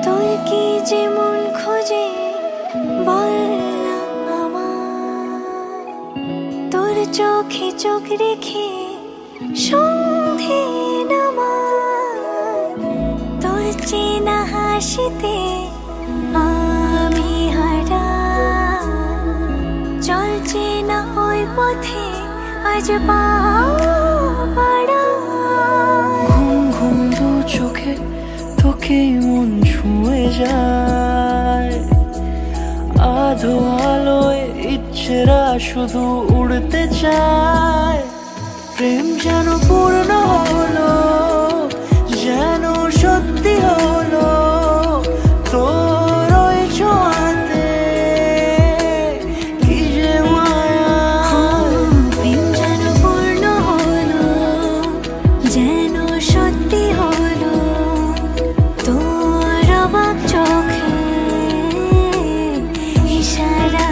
তোর কি যেমন খোঁজে বল না আমায়, তোর চোখে চোখ রেখে সন্ধে নামায়, তোর চেনা হাসিতে আমি হারাই, চল চেনা ওই পথে আজ পা বাড়াই। ঘুম ঘুম দু চোখে তোকেই মন ছুঁয়ে যায়, আধো আলোয় ইচ্ছেরা শুধু উড়তে চায়। প্রেম যেন পূর্ণ হলো, যেন সত্যি হলো, তোর ওই ছোঁয়াতে কি যে মায়া। প্রেম যেন পূর্ণ হলো, যেন সত্যি হলো, তোর অবাক চোখে ইশারা।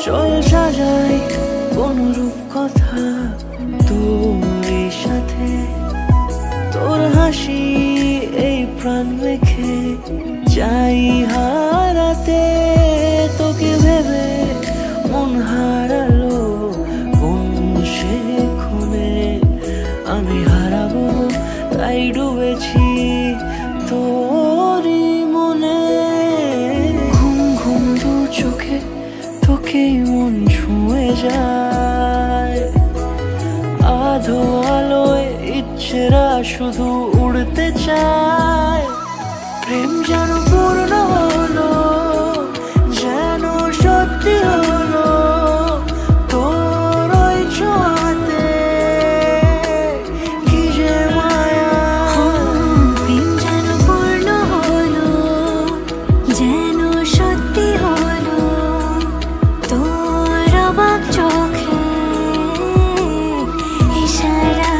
চল সাজাই কোন রূপ কথা তোর সাথে, তোর হাসি এই প্রাণ মেখে চাই হারাতে। তোকে ভেবে মন হারালো কোন সে ক্ষণে, আমি হারাবো তাই ডুবেছি তোরই মনে। ঘুম ঘুম দু চোখে তোকেই মন ছুঁয়ে যায়, আধো আলোয় ইচ্ছেরা শুধু উড়তে চায়। প্রেম যেন পূর্ণ হলো, যেন সত্যি হলো, তোর ওই ছোঁয়াতে কি যে মায়া। প্রেম যেন পূর্ণ হলো, যেন সত্যি হলো, তোর অবাক চোখে ইশারা।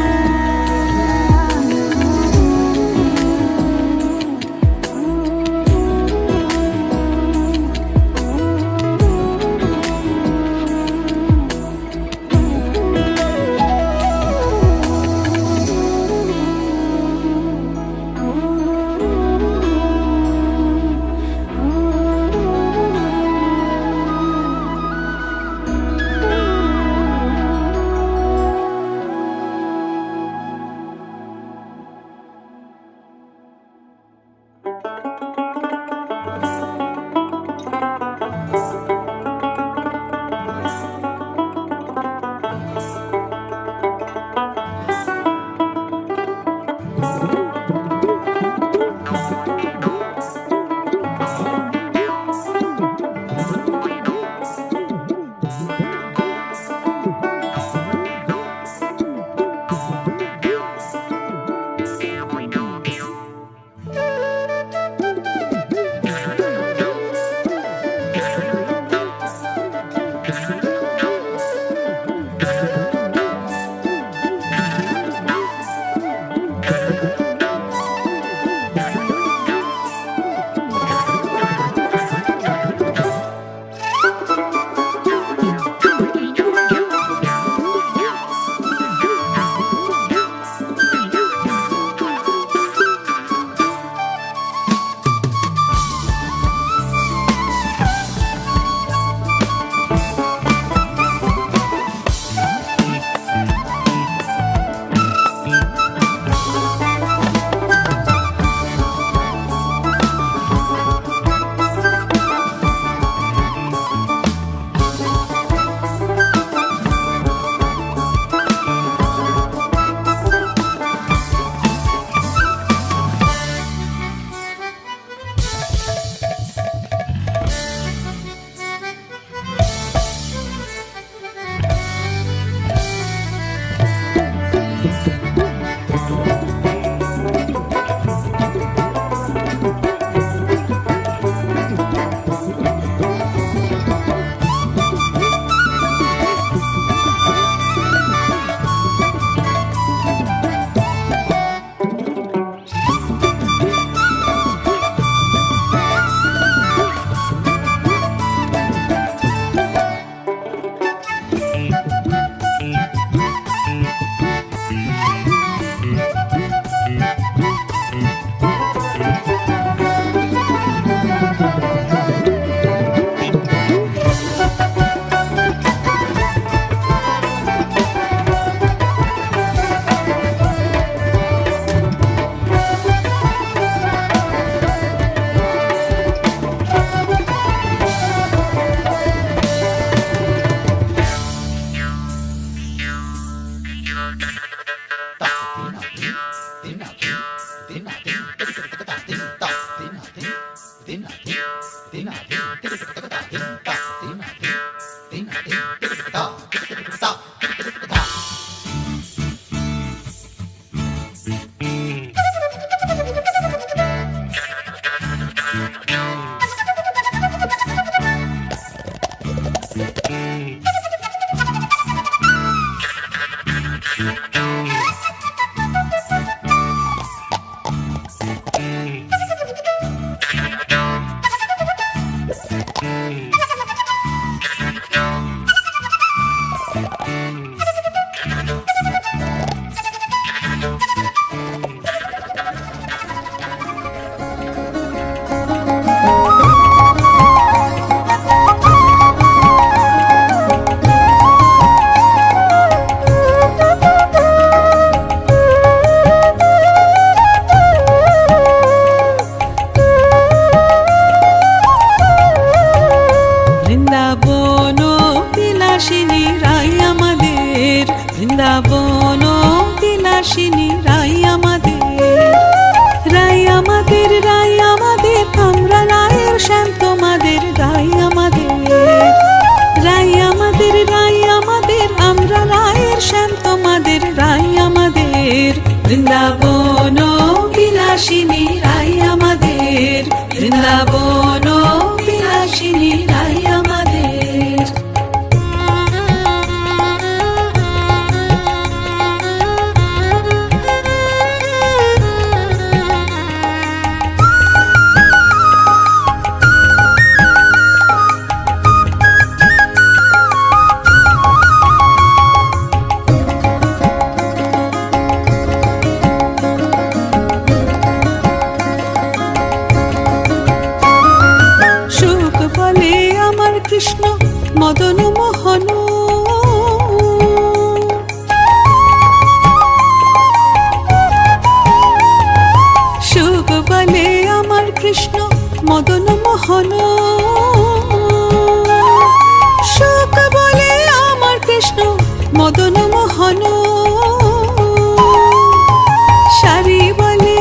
বৃন্দাবন বিলাসিনী রাই আমাদের, বৃন্দাবন বিলাসিনী রাই আমাদের, রাই আমাদের, রাই আমাদের, আমরা রায়ের শ্যাম তোমাদের, রাই আমাদের, রাই আমাদের, রাই আমাদের, আমরা রায়ের শ্যাম তোমাদের, রাই আমাদের, বৃন্দাবন বিলাসিনী রাই আমাদের, বৃন্দাবন বিলাসিনী রাই আমাদের। কৃষ্ণ মদন মোহন, সুখ বলে আমার কৃষ্ণ মদন মোহন, সুখ বলে আমার কৃষ্ণ মদন মোহন, সারি বলে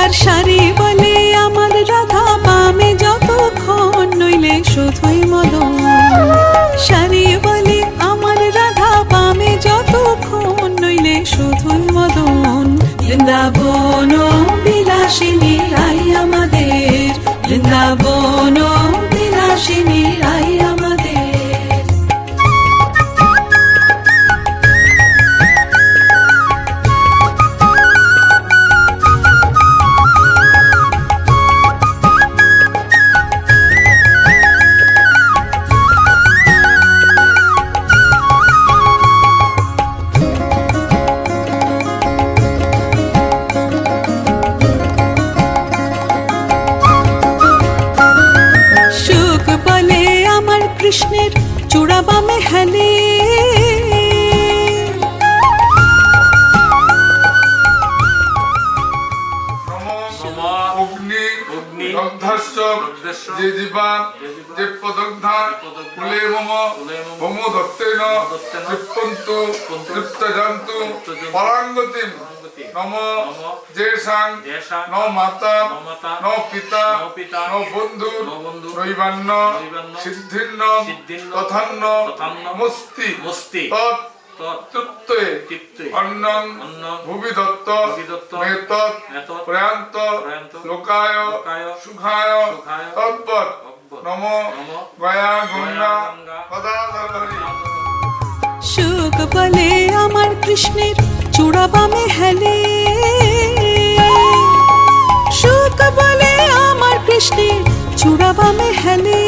আর সারি বলে আমার রাধা বামে যতক্ষণ নইলে শুধুই মদন, সারি বলে আমার রাধা বামে যতক্ষণ নইলে শুধুই মদন, বৃন্দাবন বিলাসিনী রাই আমাদের, বৃন্দাবন বিলাসিনী রাই আমাদের। কৃষ্ণের চূড়া বামে হেলে, অগ্নি দগ্ধাশ্চ যে জীবা যে পদগ্ধা কুলে মম মম দত্তেন তৃপ্তন্তু তৃপ্তজন্তু পরাঙ্গতিম নম যেষাং ন মাতা ন পিতা ন বন্ধু নৈবান্য সিদ্ধিন্ন তথান্ন মস্তি তৎ তৃপ্তয়ে অন্নং ভুবি দত্ত মেতৎ প্রয়ান্ত লোকায় সুখায় তৎপর নম গয়া গঙ্গা গদাধরি। সুখ বলে আমার কৃষ্ণের চূড়া বামে হেলে, সুখ বলে আমার কৃষ্ণের চূড়া বামে হেলে,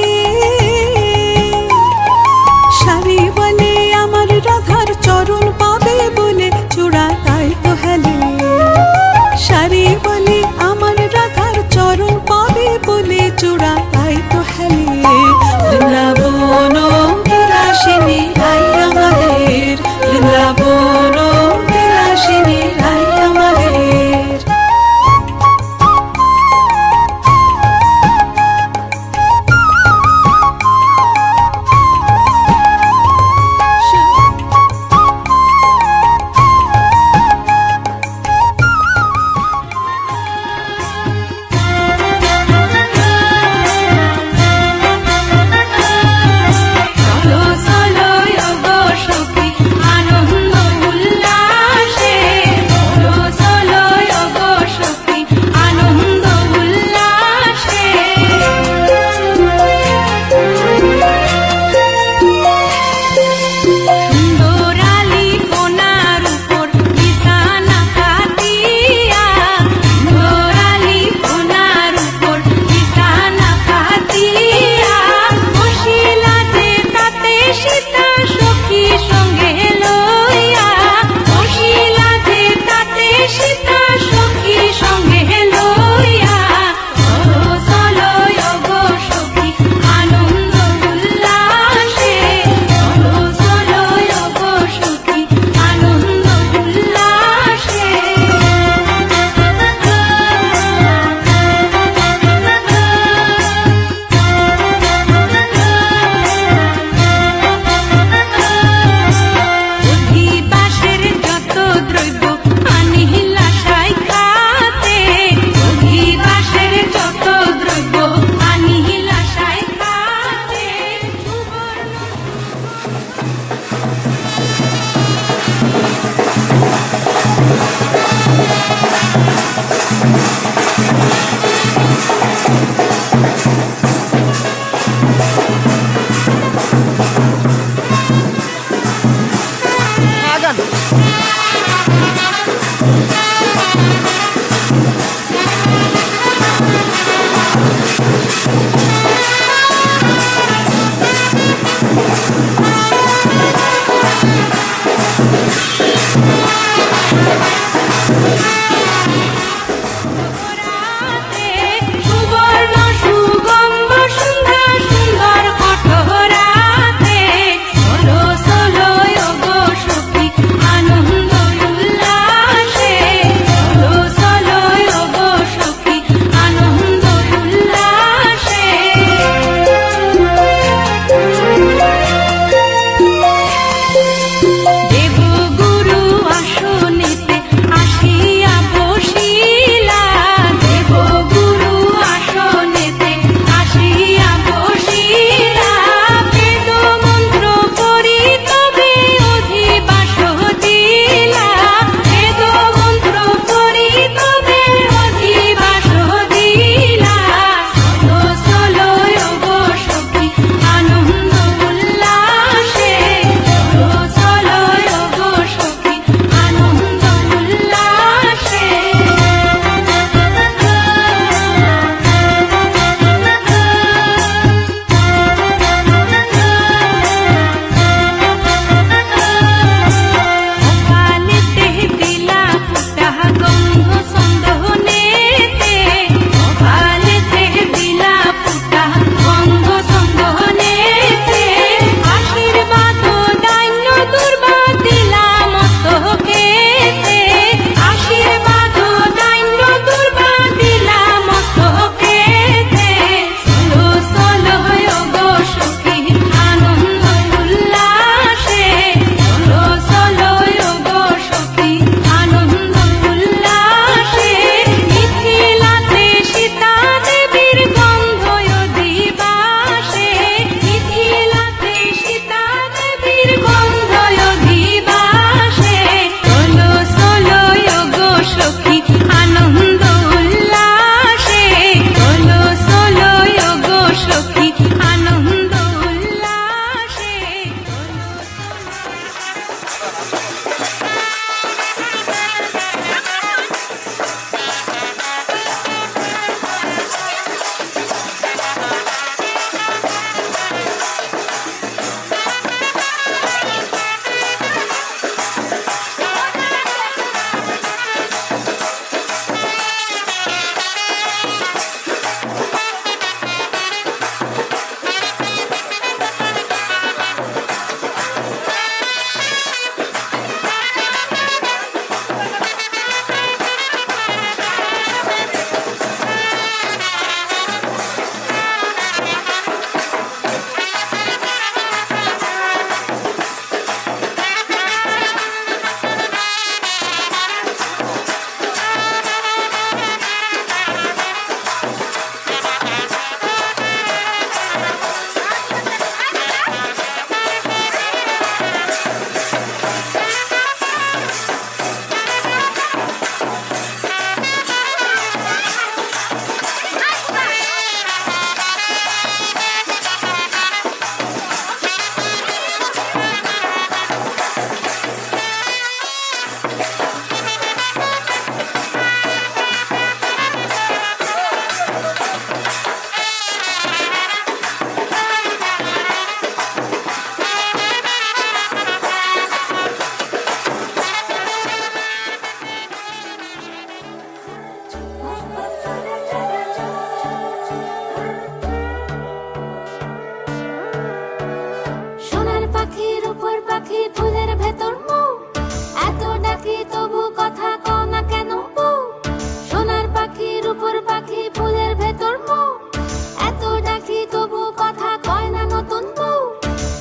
সারি বলে আমার রাধার চরণ পাবে বলে চূড়া তাই তো হেলে, সারি বলে আমার রাধার চরণ পাবে বলে চূড়া তাই তো হেলে, বৃন্দাবন বিলাসিনী রাই আমাদের, বৃন্দাবন বিলাসিনী রাই আমাদের।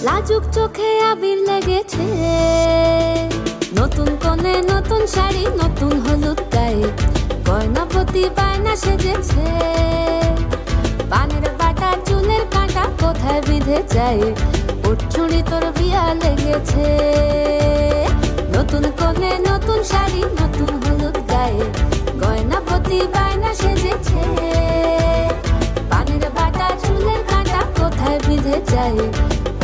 লাজুক চোখে আবির লেগেছে, নতুন কোণে নতুন শাড়ি নতুন হলুদ গায়ে, গয়নাপতি বায়না সেজেছে। পানের বাটা চুলের কাঁটা কোথায় বিঁধে যায়, ওর চুড়ি তোর বিয়া লেগেছে। নতুন কোণে নতুন শাড়ি নতুন হলুদ গায়ে, গয়নাপতি বায়না সেজেছে। পানের বাটা চুলের কাঁটা কোথায় বিঁধে যায়,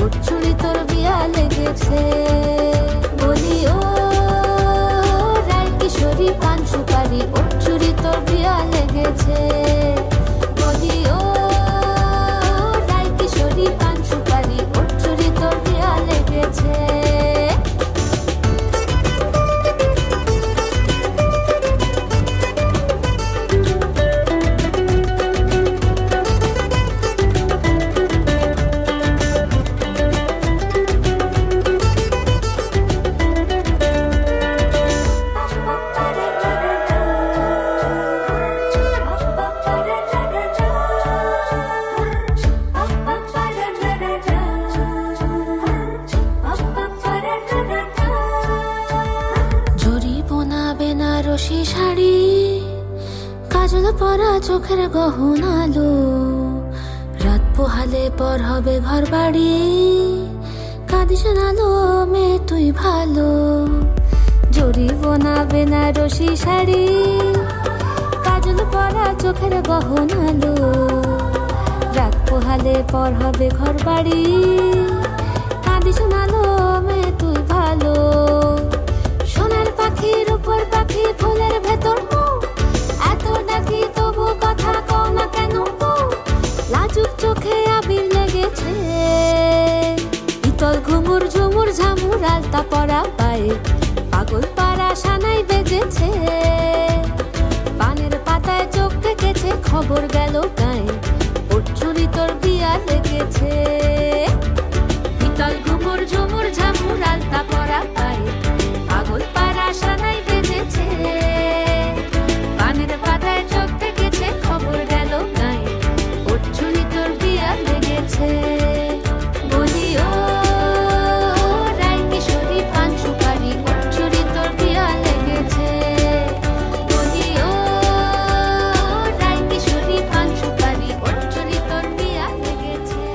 ওর চুড়ি তোর বিয়া লেগেছে। বলি ও রায় কিশোরী পান সুপারি, ওর চুড়ি তোর বিয়া লেগেছে। বলি ও রায় কিশোরী পান সুপারি, ওর চুড়ি তোর বিয়া লেগেছে। বেনারসি শাড়ি, কাজল পরা চোখের গহনালো, রাত পোহালে পর হবে ঘর বাড়ি, কাঁদিস নালো মেয়ে তুই ভালো। জরি বোনা বেনারসি শাড়ি, কাজল পরা চোখের গহনালো, রাত পোহালে পর হবে ঘর বাড়ি, কাঁদিস নালো মেয়ে তুই ভালো। সোনার পাখির উপর পাখি ফুলের ভেতর এত ডাকি তবু কথা কও না কেন। লাজুক চোখে আবির লেগেছে, ইতল ঘুমুর ঝুমুর ঝামুর আলতা পরা পায়ে, পাগল পাড়া সানাই বেজেছে। পানের পাতায় চোখ থেকেছে খবর গেল গায়ে, ওর চুরি তোর বিয়া লেগেছে। ইতল ঘুমুর ঝুমুর ঝামুর আলতা পরা পায়ে, পাগল পাড়া সানাই বেজেছে। পানের পাতায় চোখ থেকেছে খবর গেল গায়ে, ওর চুরি তোর বিয়া লেগেছে। বলি ও রায় কিশোরী পান সুপারি, ওর চুরি তোর বিয়া লেগেছে। বলি ও রায় কিশোরী পান সুপারি, ওর চুরি তোর বিয়া লেগেছে।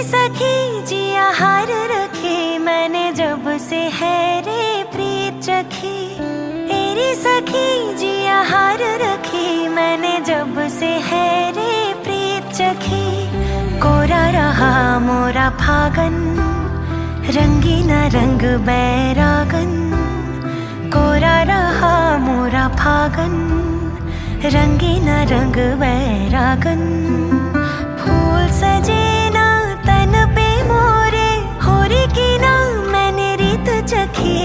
सखी जिया हार रखे मैंने जब से है रे प्रीत चखी। तेरी सखी जिया हार रखे मैंने जब से है रे प्रीत चखी। कोरा रहा मोरा फागन रंगीना रंग बैरागन। कोरा रहा मोरा फागन रंगीना रंग बैरागन। फूल सजे ना तन पे मोरे होरी की ना मैंने रीत चखी।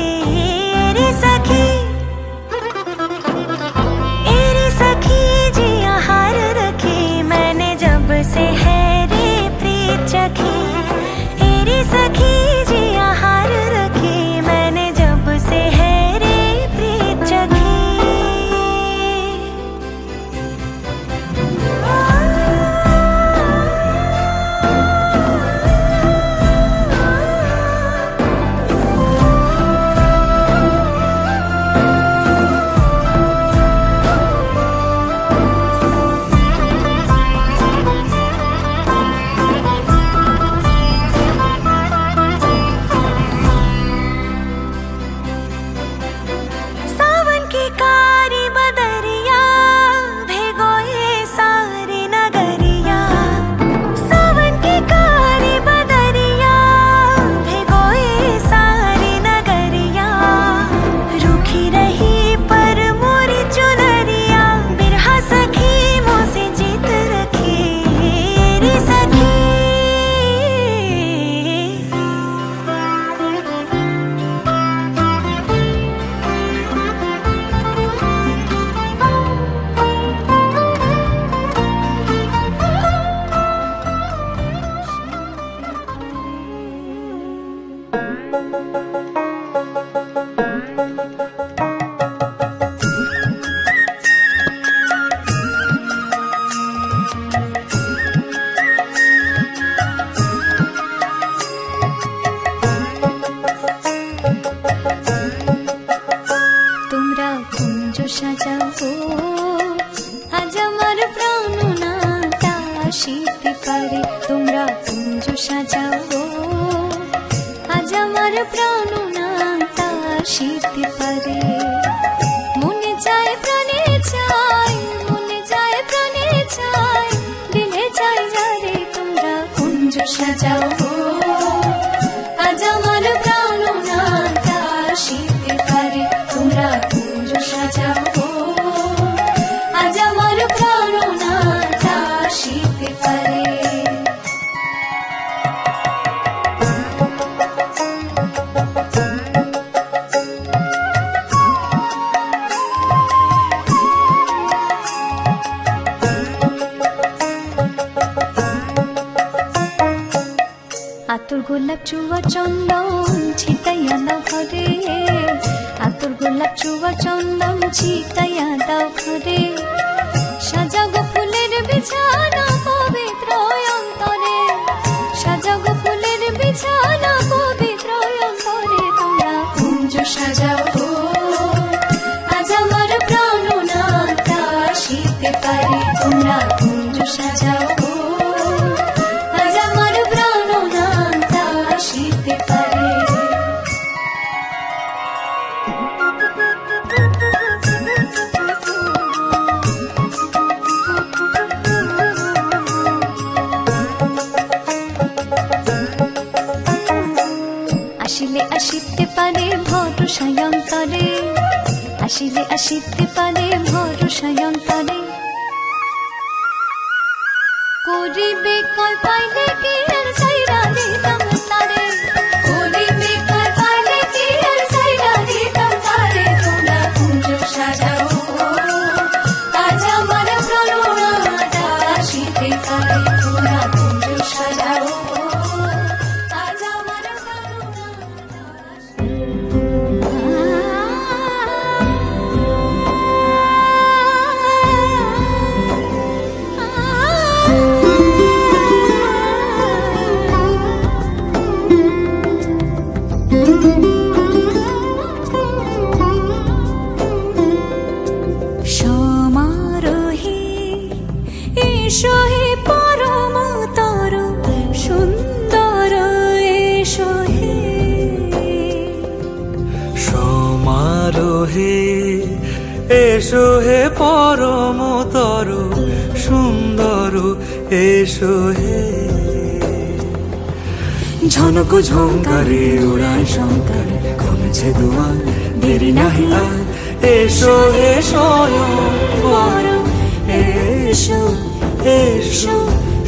रे सखी কুঞ্জ সাজাবো আজ আমার প্রাণনাটা আসিতে পারে তোমরা কুঞ্জ সাজাবো আজ আমার প্রাণনাটা আসিতে পারে মনে চায় প্রাণে চায় মনে চায় প্রাণে চায় দিলে চাই যারে তোমরা কুঞ্জ সাজাবো আজ আমার প্রাণনাটা আসিতে পারে তোমরা কুঞ্জ সাজাবো আজ আমার প্রাণনাটা আসিতে পারে আতর গোলাপ চুয়া চন্দন ছিটাইয়া দাও ঘরে আতর গোলাপ চুয়া চন্দন ছিটাইয়া দাও ঘরে সাজাগো ফুলের বিছানা পবিত্র অন্তরে সাজাগো ফুলের বিছানা পবিত্র অন্তরে তোমরা কুঞ্জ সাজাবো আজ আমার প্রাণনাটা আসিতে পারে তোমরা কুঞ্জ সাজাবো আজ আমার প্রাণনাটা আসিতে পারে আসিলে আসিতে পারে ভরসায় অন্তরে আসিলে আসিতে পারে ভরসায় অন্তরে করিবে কল পাইলে কি আর সাইরা দিতাম তারে করিবে কল পাইলে কি আর সাইরা দিতাম তারে তোমরা কুঞ্জ সাজাও আজ আমার প্রাণনাটা আসিতে পারে তোমরা কুঞ্জ সাজাও আজ আমার সমারোহে এসো হে পরম তর সুন্দর এসো হে সমারোহে এসো হে পরমতর সুন্দর এসো হে ঝনক ঝঙ্কারে উড়ায় শঙ্কারে কমেছে দুয়ার দেরি নাহি আর এসো হে স্বয়ংবর এসো এসো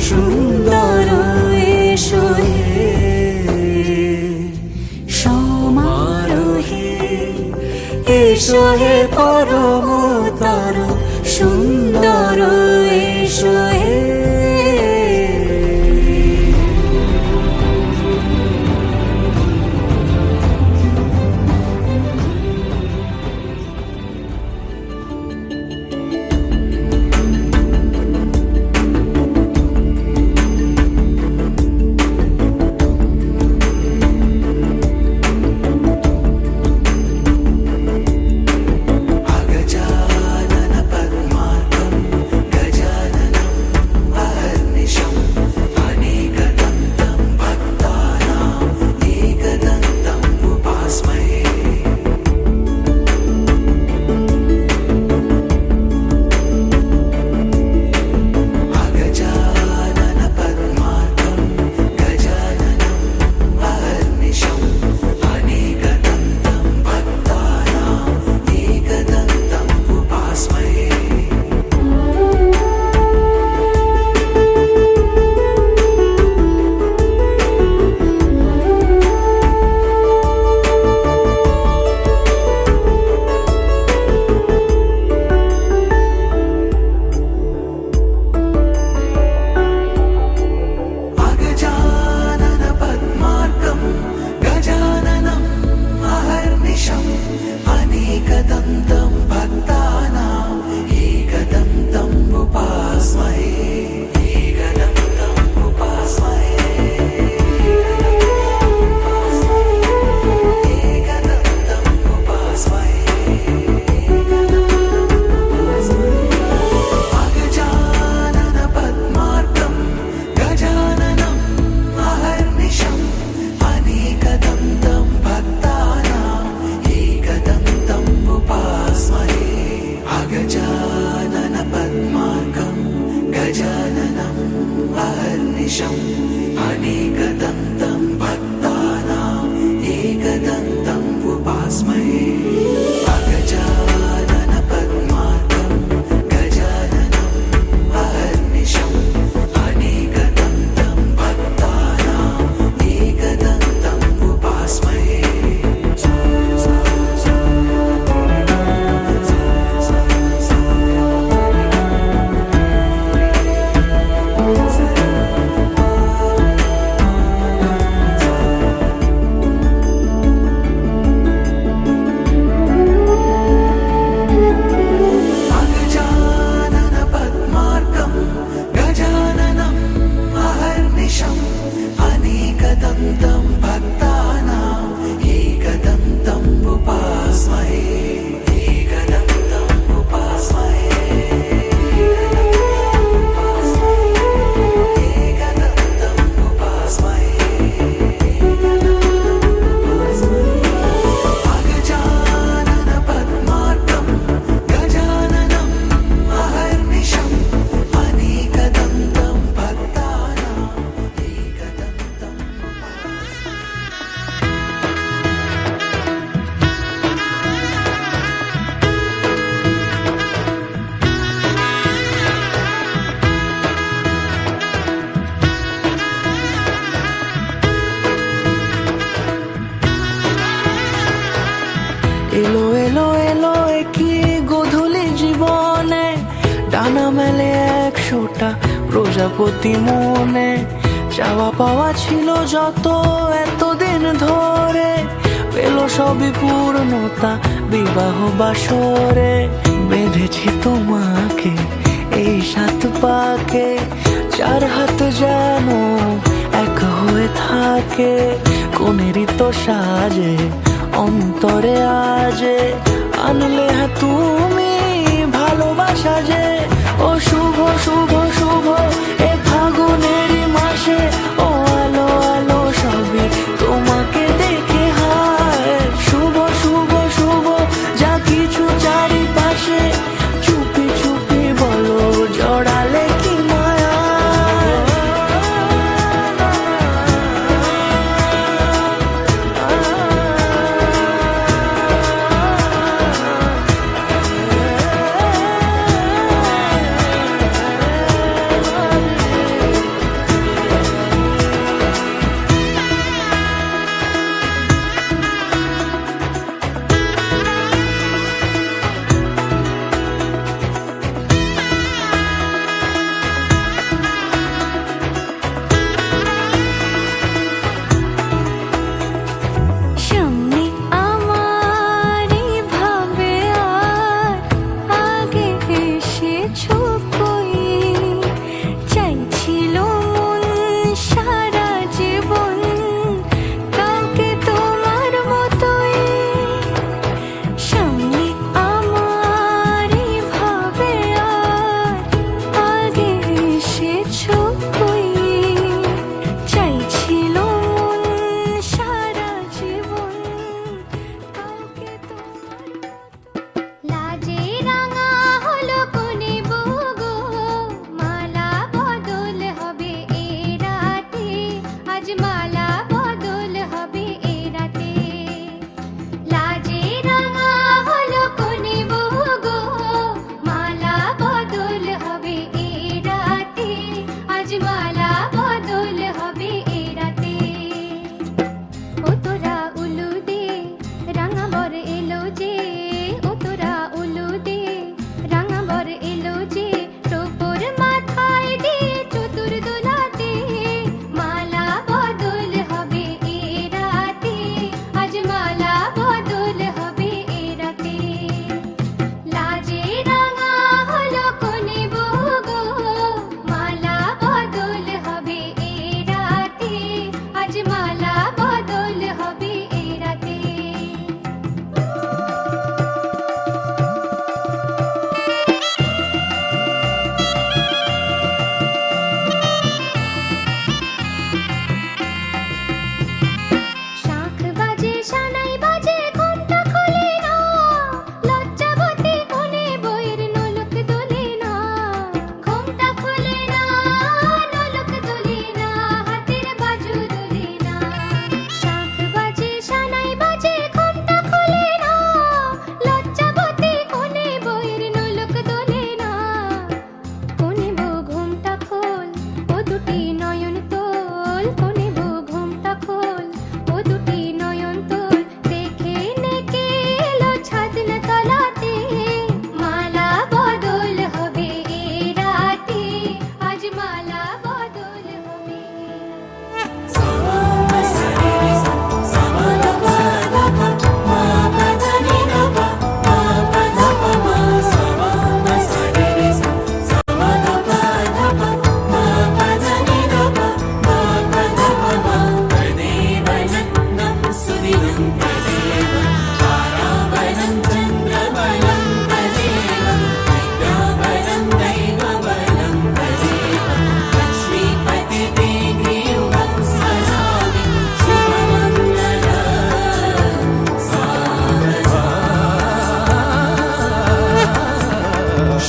সুন্দর এসো হে সমারোহে এসো হে পরমতর সুন্দর এসো হে अगजानन पद्मार्कं गजाननं अहर्निशम् अनेकदन्तं भक्तानां एकदन्तम् उपास्महे अगजानन पद्मार्कं गजाननं अहर्निशम् अनेकदन्तं भक्तानां एकदन्तम् उपास्महे अगजानन पद्मार्कं गजाननं अहर्निशम् अनेकदन्तं भक्तानां एकदन्तम् उपास्महे एकदन्तम् उपास्महे एकदन्तम् उपास्महे अगजानन पद्मार्कं गजाननम् अहर्निशम् अनेकदन्तं भक्तानां एकदन्तम् এলো এলো এলো কি গোধূলি জীবনে ডানা মেলে 100টা প্রজাপতি মনে চাওয়া পাওয়া ছিল যত এতদিন ধরে পেল সবই পূর্ণতা বিবাহ বাসরে বেঁধেছি তোমাকে এই 7 পাকে 4 হাত যেন এক হয়ে থাকে কোনেরই তো সাজে অন্তরে আজে আনলে তুমি ভালোবাসা যে ও শুভ শুভ শুভ এ ফাগুনেরই মাসে ও আলো আলো সবই তোমাকে দেখে হায় শুভ শুভ শুভ যা কিছু চারিপাশে চুপি চুপি বলো জড়ালে কি মায়া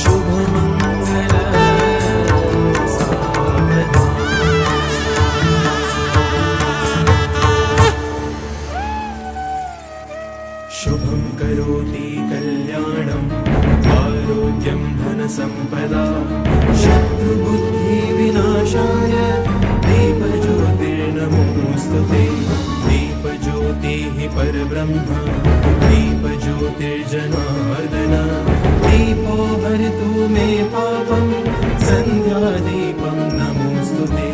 शुभमङ्गल सावधान। शुभं करोति कल्याणम् आरोग्यं धनसम्पदा शत्रुबुद्धिविनाशाय दीपज्योतिर्नमोऽस्तु ते। दीपज्योतिः परब्रह्म दीपज्योतिर्जनार्दन दीपो हरतु मे पापं सन्ध्यादीपं नमोऽस्तु ते।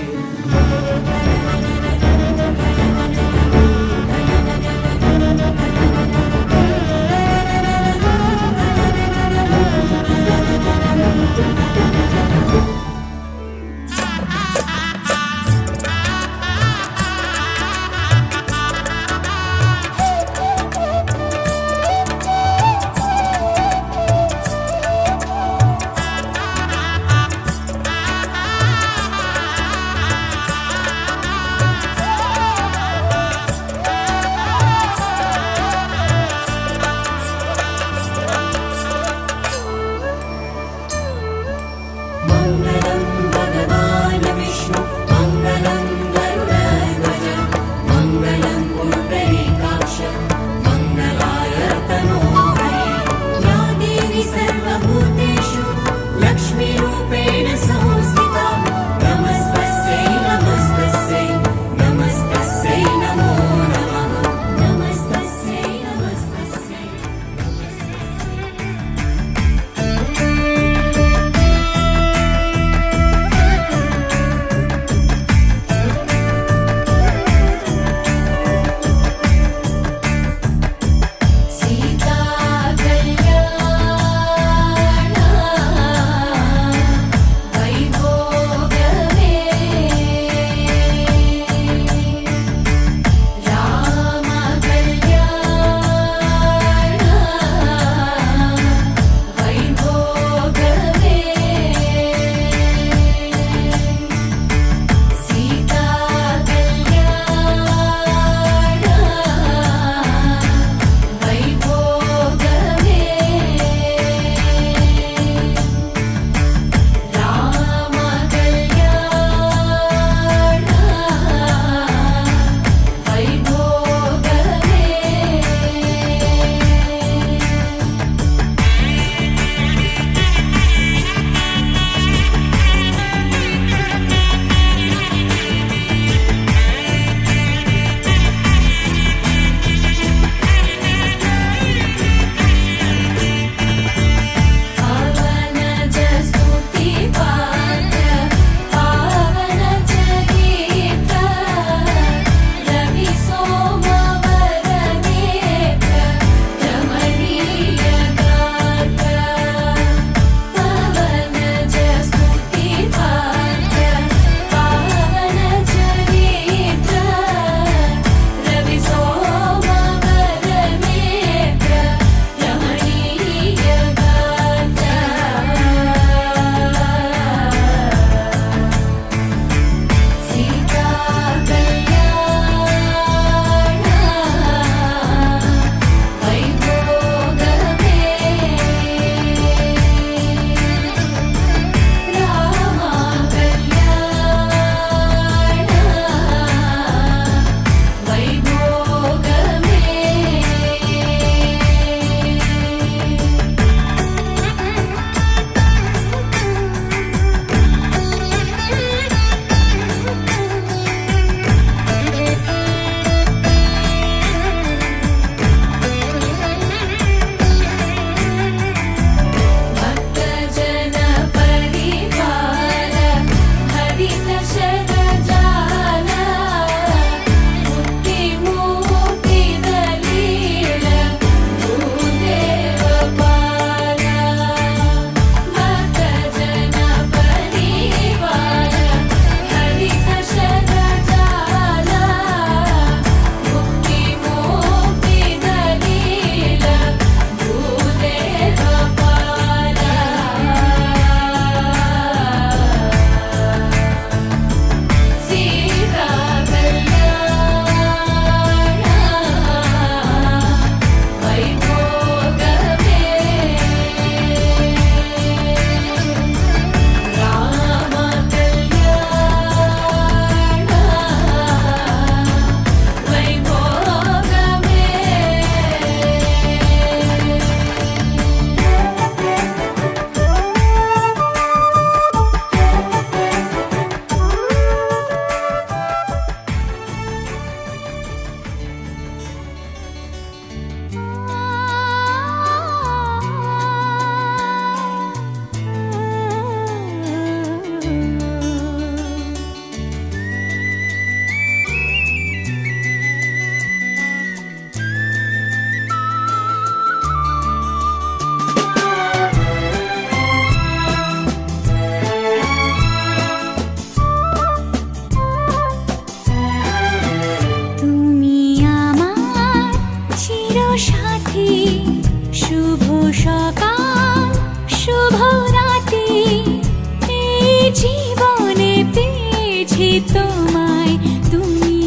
জীবনে পেয়েছি তোমায়, তুমি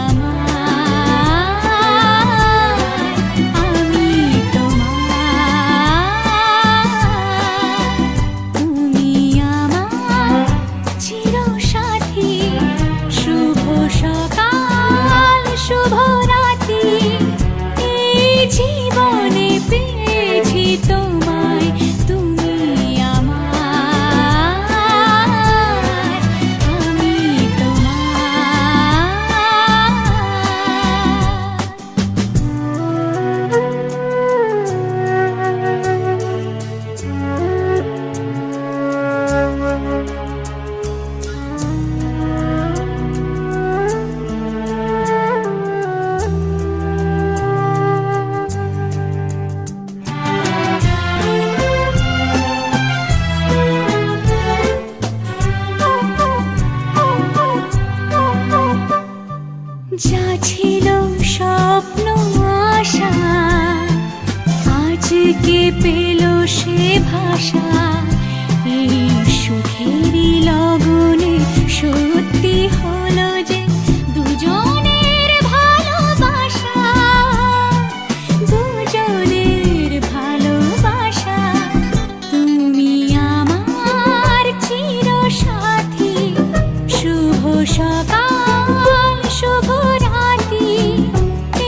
আমার, আমি তোমার, তুমি আমার চিরসাথী। শুভ সকাল শুভ রাতি, এই জীবনে পেয়েছি তোমায়, তুমি আমার, আমি যা ছিল স্বপ্ন আশা, আজকে পেল সে ভাষা। এই সুখেরই লগনে সত্যি হলো যে দুজনের ভালোবাসা, দুজনের ভালোবাসা। তুমি আমার চিরসাথী, শুভ সকাল শুভ রাতি,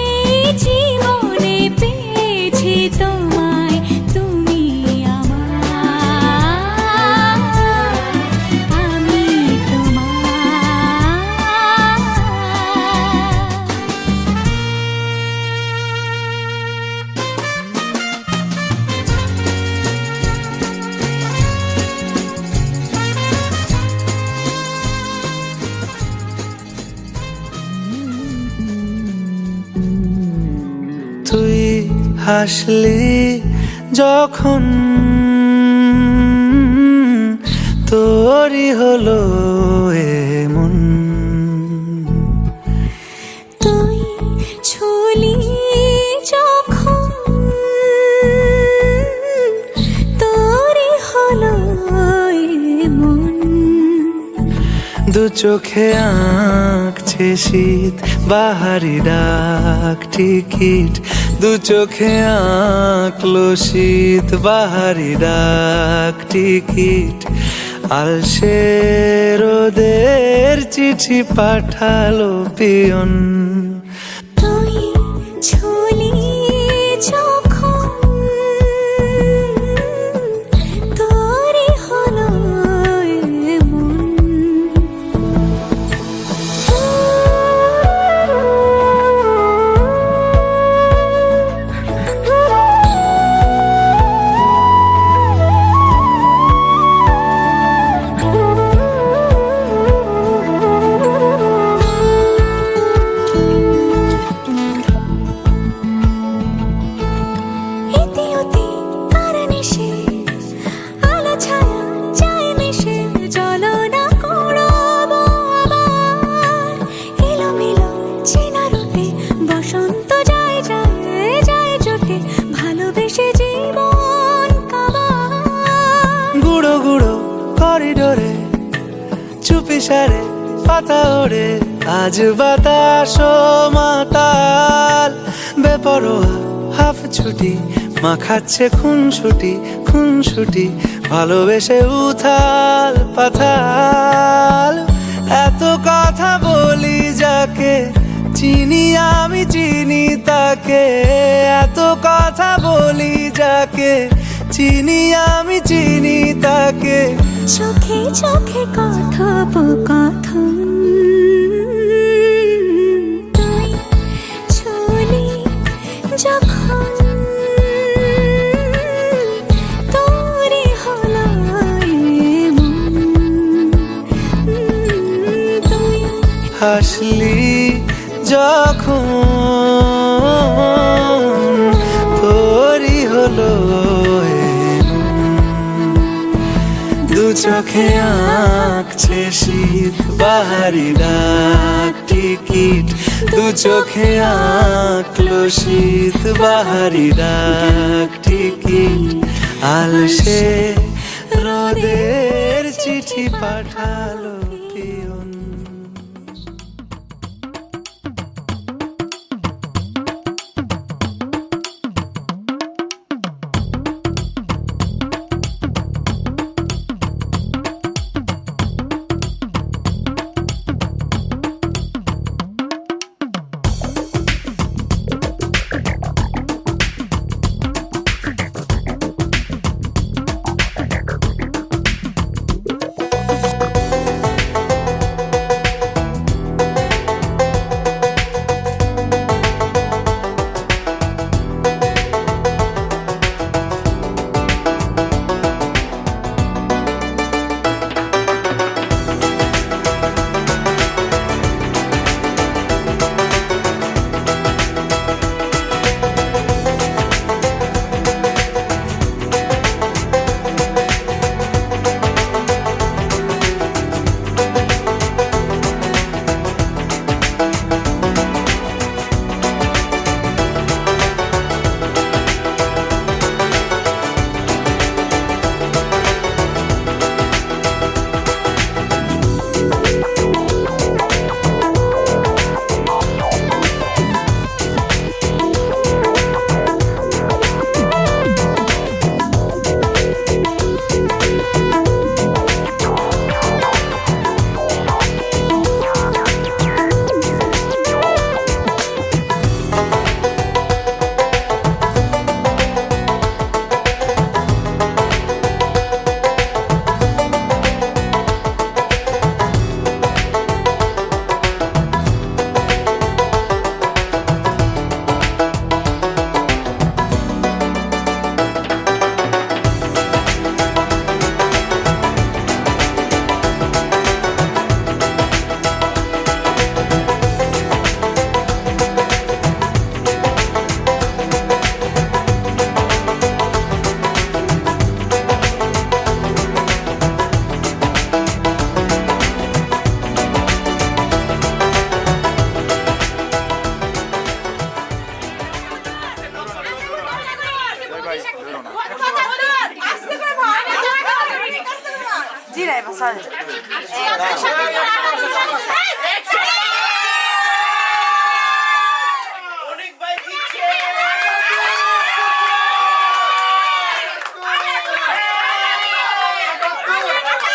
এই জীবনে পেয়েছি তোমায়, তুমি আমার, আমি তুই হাসলি যখন তোরই হলো এমন, তুই ছুলি যখন তোরই হলো এমন। দু চোখে আঁকছে শীত বাহারি ডাক টিকিট, দু চোখে আঁকলো শীত বাহারি ডাক টিকিট। আলসে রোদের চিঠি পাঠালো পিয়ন, তুই ছুলি যখন তোরই হলো এমন। করিডোরে চুপি সারে পাতা ওড়ে, আজ বাতাস মাতাল বেপরোয়া হাফ ছুটি, মাখাচ্ছে খুনসুটি ভালোবেসে উথাল পাথাল। এত কথা বলি যাকে চিনি আমি চিনি তাকে, এত কথা বলি যাকে চিনি আমি চিনি তাকে। চোখে চোখে কথোপকথন, তুই ছুলি যখন তোরই হলো এমন। তুই হাসলি যখন তোরই হলো দু চোখে আঁকছে শীত বাহারি ডাক টিকিট, দু চোখে আঁকলো শীত বাহারি ডাক টিকিট। আলসে রোদের চিঠি পাঠালো পিয়ন। জি রাইবা সরি অনেক ভাই জিতছে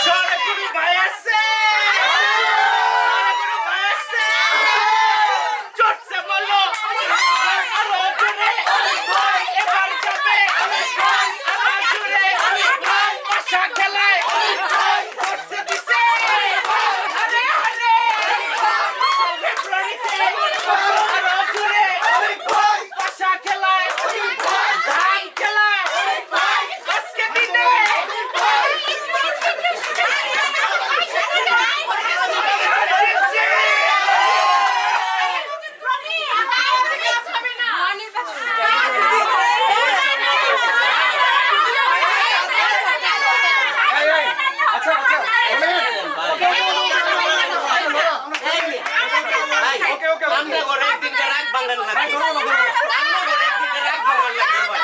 সরাসরি ভাই আছে সরাসরি ভাই আছে চটছে বলো আরো জোরে এবার যাবে আরো জোরে পাশা খেলায় করছে দিছে আরে আরে ফেব্রুয়ারিতে আরো জোরে পাশা খেলায় ধান খেলায় আজকে দিনে আমরা ঘরে একদিনকে রাগ ভাঙান না আমরা ঘরে একদিনকে রাগ ভাঙান লাগবে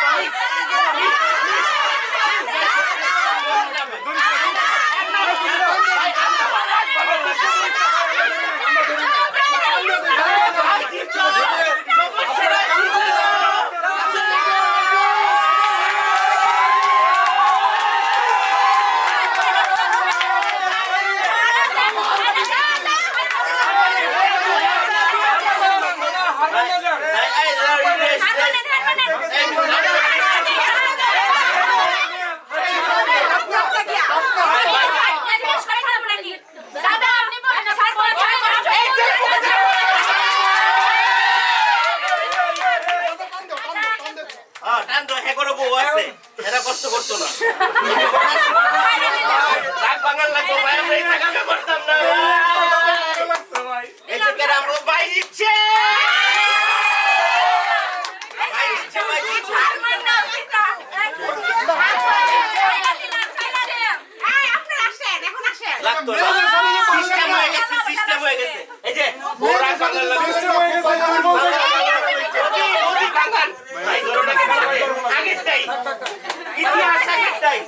এরা কষ্ট করতো না রাগ ভাঙান লাগতো ভাই আমরা এই টাকা করতাম না এই যে আমরা ভাই দিচ্ছে লাগতো না সিস্টেম হয়ে গেছে এই যে ওরা ভাঙান লাগতো ভাই ধরোটাকে আগেরটাই ইতিহাস আগেরটাই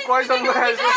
কয়জন করে আইছো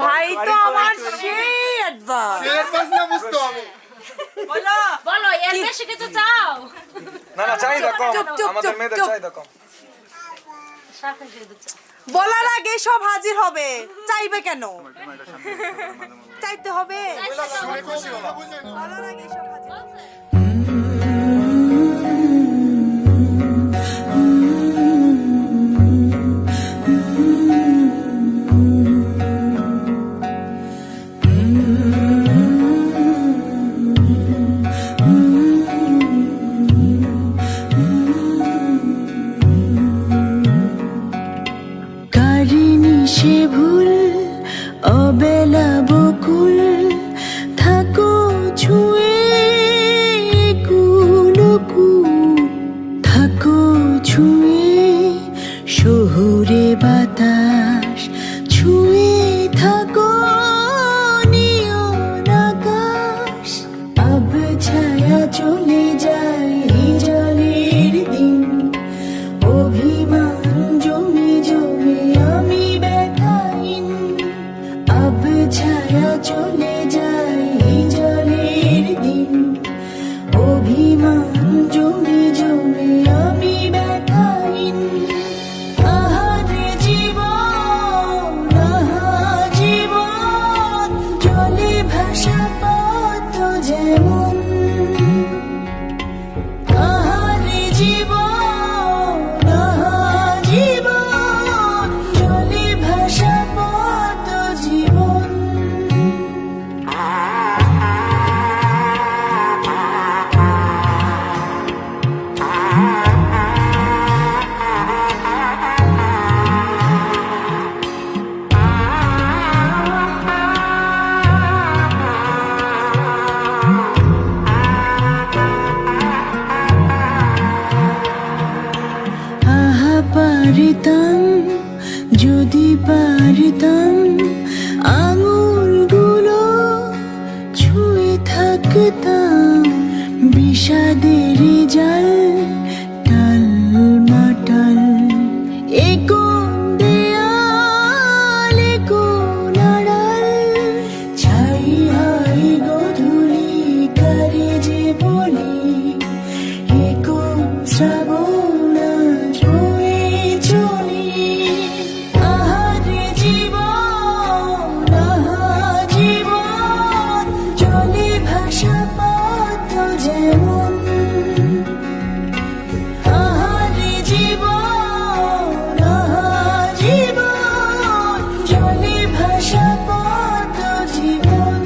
ভাই তো আমার সেই অ্যাডভান্স বলো এর বেশি কিছু চাও না না চাহিদা কম চুপ, চুপ, আমাদের চুপ, মেয়েদের চুপ। চাহিদা কম বলার আগে সব হাজির হবে চাইবে কেন চাইতে হবে বলার আগে সব হাজির হবে। কারিনি সে ভুল অবেলা বকুল থাকো ছুঁয়ে কুলকু থাকো ছুঁয়ে শহুরে বাতাস ছুঁয়ে থাকো নিয়ন আকাশ আব ছায়া চলে যায় জলের দিন অভিমান জমে জমে আমি ব্যথাহীন আব ছায়া চলে যায় জলের দিন অভিমান জমে জমে আমি ব্যথাহীন আহারে জীবন আহা জীবন জলে ভাসা পদ্ম যেমন আহারে জীবন আহা জীবন জলে ভাসা পদ্ম জীবন আহা পারিতাম যদি পারিতাম আঙুলগুলো ছুঁয়ে থাকতাম বিষাদের জাল টাল মাটাল এ কোন দেয়াল এ কোন আড়াল ছাই হাই গধূলি কারে যে বলি এ কোন শ্রাবণ আজ বয়ে চলি আহারে জীবন আহা জীবন জলে ভাসা পদ্ম যেমন আহারে জীবন আহা জীবন জলে ভাসা পদ্ম জীবন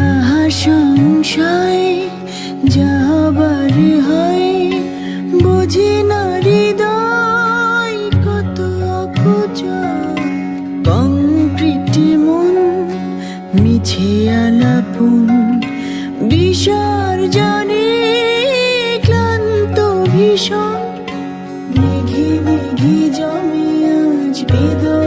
আহা সংশয় যাবার হয় বুঝি না হৃদয় কত অকুচ কংক্রিট মন মিছে আলাপন বিসর্জনে ক্লান্ত ভীষণ মেঘে মেঘে জমে আজ বেদনা